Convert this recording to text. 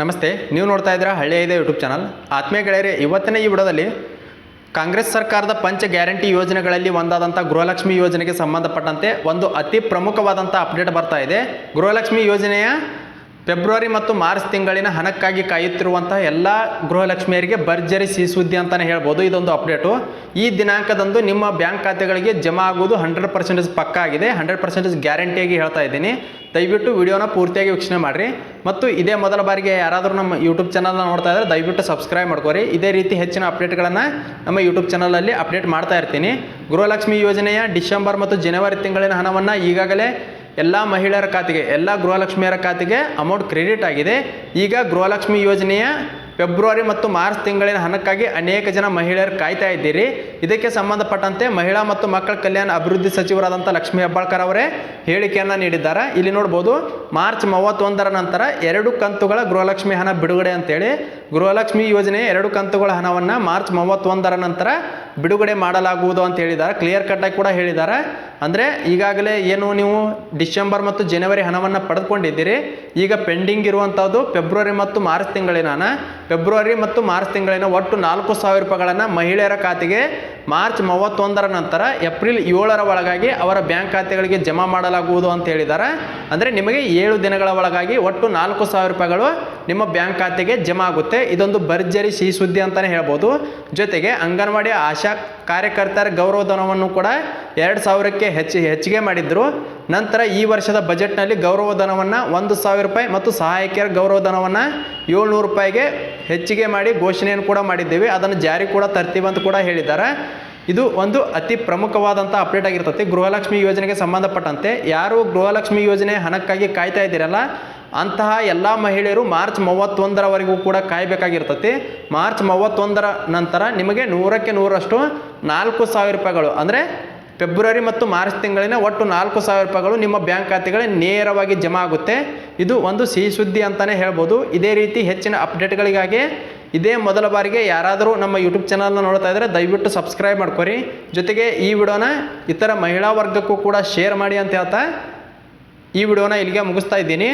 ನಮಸ್ತೆ, ನೀವು ನೋಡ್ತಾ ಇದ್ದೀರಾ ಹಳ್ಳಿ ಇದೆ ಯೂಟ್ಯೂಬ್ ಚಾನಲ್. ಆತ್ಮೀಯ ಗೆಳೆಯರೆ, ಇವತ್ತಿನ ಈ ವಿಡಿಯೋದಲ್ಲಿ ಕಾಂಗ್ರೆಸ್ ಸರ್ಕಾರದ ಪಂಚ ಗ್ಯಾರಂಟಿ ಯೋಜನೆಗಳಲ್ಲಿ ಒಂದಾದಂಥ ಗೃಹಲಕ್ಷ್ಮಿ ಯೋಜನೆಗೆ ಸಂಬಂಧಪಟ್ಟಂತೆ ಒಂದು ಅತಿ ಪ್ರಮುಖವಾದಂಥ ಅಪ್ಡೇಟ್ ಬರ್ತಾ ಇದೆ. ಗೃಹಲಕ್ಷ್ಮಿ ಯೋಜನೆಯ ಫೆಬ್ರವರಿ ಮತ್ತು ಮಾರ್ಚ್ ತಿಂಗಳಿನ ಹಣಕ್ಕಾಗಿ ಕಾಯುತ್ತಿರುವಂತಹ ಎಲ್ಲ ಗೃಹಲಕ್ಷ್ಮಿಯರಿಗೆ ಭರ್ಜರಿ ಸಿಹಿ ಸುದ್ದಿ ಅಂತಲೇ ಹೇಳ್ಬೋದು. ಇದೊಂದು ಅಪ್ಡೇಟು ಈ ದಿನಾಂಕದಂದು ನಿಮ್ಮ ಬ್ಯಾಂಕ್ ಖಾತೆಗಳಿಗೆ ಜಮಾ ಆಗುವುದು 100% ಪಕ್ಕಾ ಆಗಿದೆ. 100% ಗ್ಯಾರಂಟಿಯಾಗಿ ಹೇಳ್ತಾ ಇದ್ದೀನಿ. ದಯವಿಟ್ಟು ವಿಡಿಯೋನ ಪೂರ್ತಿಯಾಗಿ ವೀಕ್ಷಣೆ ಮಾಡಿರಿ. ಮತ್ತು ಇದೇ ಮೊದಲ ಬಾರಿಗೆ ಯಾರಾದರೂ ನಮ್ಮ ಯೂಟ್ಯೂಬ್ ಚಾನಲ್ನ ನೋಡ್ತಾ ಇದ್ದರೆ ದಯವಿಟ್ಟು ಸಬ್ಸ್ಕ್ರೈಬ್ ಮಾಡ್ಕೋರಿ. ಇದೇ ರೀತಿ ಹೆಚ್ಚಿನ ಅಪ್ಡೇಟ್ಗಳನ್ನು ನಮ್ಮ ಯೂಟ್ಯೂಬ್ ಚಾನಲಲ್ಲಿ ಅಪ್ಡೇಟ್ ಮಾಡ್ತಾ ಇರ್ತೀನಿ. ಗೃಹಲಕ್ಷ್ಮಿ ಯೋಜನೆಯ ಡಿಸೆಂಬರ್ ಮತ್ತು ಜನವರಿ ತಿಂಗಳಿನ ಹಣವನ್ನು ಈಗಾಗಲೇ ಎಲ್ಲ ಮಹಿಳೆಯರ ಖಾತೆಗೆ, ಎಲ್ಲ ಗೃಹಲಕ್ಷ್ಮಿಯರ ಖಾತೆಗೆ ಅಮೌಂಟ್ ಕ್ರೆಡಿಟ್ ಆಗಿದೆ. ಈಗ ಗೃಹಲಕ್ಷ್ಮಿ ಯೋಜನೆಯ ಫೆಬ್ರವರಿ ಮತ್ತು ಮಾರ್ಚ್ ತಿಂಗಳಿನ ಹಣಕ್ಕಾಗಿ ಅನೇಕ ಜನ ಮಹಿಳೆಯರು ಕಾಯ್ತಾ ಇದ್ದೀರಿ. ಇದಕ್ಕೆ ಸಂಬಂಧಪಟ್ಟಂತೆ ಮಹಿಳಾ ಮತ್ತು ಮಕ್ಕಳ ಕಲ್ಯಾಣ ಅಭಿವೃದ್ಧಿ ಸಚಿವರಾದಂಥ ಲಕ್ಷ್ಮೀ ಹೆಬ್ಬಾಳ್ಕರ್ ಅವರೇ ಹೇಳಿಕೆಯನ್ನು ನೀಡಿದ್ದಾರೆ. ಇಲ್ಲಿ ನೋಡ್ಬೋದು, ಮಾರ್ಚ್ 31ರ ನಂತರ 2 ಕಂತುಗಳ ಗೃಹಲಕ್ಷ್ಮಿ ಹಣ ಬಿಡುಗಡೆ ಅಂತೇಳಿ ಗೃಹಲಕ್ಷ್ಮಿ ಯೋಜನೆಯ 2 ಕಂತುಗಳ ಹಣವನ್ನು ಮಾರ್ಚ್ 31ರ ನಂತರ ಬಿಡುಗಡೆ ಮಾಡಲಾಗುವುದು ಅಂತ ಹೇಳಿದ್ದಾರೆ. ಕ್ಲಿಯರ್ ಕಟ್ಟಾಗಿ ಕೂಡ ಹೇಳಿದ್ದಾರೆ. ಅಂದರೆ ಈಗಾಗಲೇ ಏನು ನೀವು ಡಿಸೆಂಬರ್ ಮತ್ತು ಜನವರಿ ಹಣವನ್ನು ಪಡೆದುಕೊಂಡಿದ್ದೀರಿ, ಈಗ ಪೆಂಡಿಂಗ್ ಇರುವಂಥದ್ದು ಫೆಬ್ರವರಿ ಮತ್ತು ಮಾರ್ಚ್ ತಿಂಗಳಿನ ಹಣ. ಫೆಬ್ರವರಿ ಮತ್ತು ಮಾರ್ಚ್ ತಿಂಗಳಿನ ಒಟ್ಟು 4,000 ರೂಪಾಯಿಗಳನ್ನು ಮಹಿಳೆಯರ ಖಾತೆಗೆ ಮಾರ್ಚ್ 31ರ ನಂತರ ಏಪ್ರಿಲ್ 7ರ ಒಳಗಾಗಿ ಅವರ ಬ್ಯಾಂಕ್ ಖಾತೆಗಳಿಗೆ ಜಮಾ ಮಾಡಲಾಗುವುದು ಅಂತ ಹೇಳಿದ್ದಾರೆ. ಅಂದರೆ ನಿಮಗೆ 7 ದಿನಗಳ ಒಳಗಾಗಿ ಒಟ್ಟು 4,000 ರೂಪಾಯಿಗಳು ನಿಮ್ಮ ಬ್ಯಾಂಕ್ ಖಾತೆಗೆ ಜಮಾ ಆಗುತ್ತೆ. ಇದೊಂದು ಭರ್ಜರಿ ಸಿಹಿ ಸುದ್ದಿ ಅಂತಲೇ ಹೇಳ್ಬೋದು. ಜೊತೆಗೆ ಅಂಗನವಾಡಿ ಆಶಾ ಕಾರ್ಯಕರ್ತರ ಗೌರವಧನವನ್ನು ಕೂಡ 2,000ಕ್ಕೆ ಹೆಚ್ಚಿಗೆ ಮಾಡಿದ್ರು. ನಂತರ ಈ ವರ್ಷದ ಬಜೆಟ್ನಲ್ಲಿ ಗೌರವಧನವನ್ನು 1,000 ರೂಪಾಯಿ ಮತ್ತು ಸಹಾಯಕಿಯರ ಗೌರವಧನವನ್ನು 700 ರೂಪಾಯಿಗೆ ಹೆಚ್ಚಿಗೆ ಮಾಡಿ ಘೋಷಣೆಯನ್ನು ಕೂಡ ಮಾಡಿದ್ದೇವೆ. ಅದನ್ನು ಜಾರಿ ಕೂಡ ತರ್ತೀವಿ ಅಂತ ಕೂಡ ಹೇಳಿದ್ದಾರೆ. ಇದು ಒಂದು ಅತಿ ಪ್ರಮುಖವಾದಂಥ ಅಪ್ಡೇಟ್ ಆಗಿರ್ತದೆ. ಗೃಹಲಕ್ಷ್ಮಿ ಯೋಜನೆಗೆ ಸಂಬಂಧಪಟ್ಟಂತೆ ಯಾರು ಗೃಹಲಕ್ಷ್ಮಿ ಯೋಜನೆ ಹಣಕ್ಕಾಗಿ ಕಾಯ್ತಾ ಇದ್ದೀರಲ್ಲ, ಅಂತಹ ಎಲ್ಲ ಮಹಿಳೆಯರು ಮಾರ್ಚ್ 31ರವರೆಗೂ ಕೂಡ ಕಾಯಬೇಕಾಗಿರ್ತದೆ. ಮಾರ್ಚ್ 31ರ ನಂತರ ನಿಮಗೆ 100ಕ್ಕೆ 100ರಷ್ಟು 4,000 ರೂಪಾಯಿಗಳು, ಅಂದರೆ ಫೆಬ್ರವರಿ ಮತ್ತು ಮಾರ್ಚ್ ತಿಂಗಳಿನ ಒಟ್ಟು 4,000 ರೂಪಾಯಿಗಳು ನಿಮ್ಮ ಬ್ಯಾಂಕ್ ಖಾತೆಗಳಿಗೆ ನೇರವಾಗಿ ಜಮಾ ಆಗುತ್ತೆ. ಇದು ಒಂದು ಸಿಹಿ ಸುದ್ದಿ ಅಂತಲೇ ಹೇಳ್ಬೋದು. ಇದೇ ರೀತಿ ಹೆಚ್ಚಿನ ಅಪ್ಡೇಟ್ಗಳಿಗಾಗಿ ಇದೇ ಮೊದಲ ಬಾರಿಗೆ ಯಾರಾದರೂ ನಮ್ಮ ಯೂಟ್ಯೂಬ್ ಚಾನಲ್ನ ನೋಡ್ತಾ ಇದ್ದರೆ ದಯವಿಟ್ಟು ಸಬ್ಸ್ಕ್ರೈಬ್ ಮಾಡ್ಕೊರಿ. ಜೊತೆಗೆ ಈ ವಿಡಿಯೋನ ಇತರ ಮಹಿಳಾ ವರ್ಗಕ್ಕೂ ಕೂಡ ಶೇರ್ ಮಾಡಿ ಅಂತ ಹೇಳ್ತಾ ಈ ವಿಡಿಯೋನ ಇಲ್ಲಿಗೆ ಮುಗಿಸ್ತಾ ಇದ್ದೀನಿ.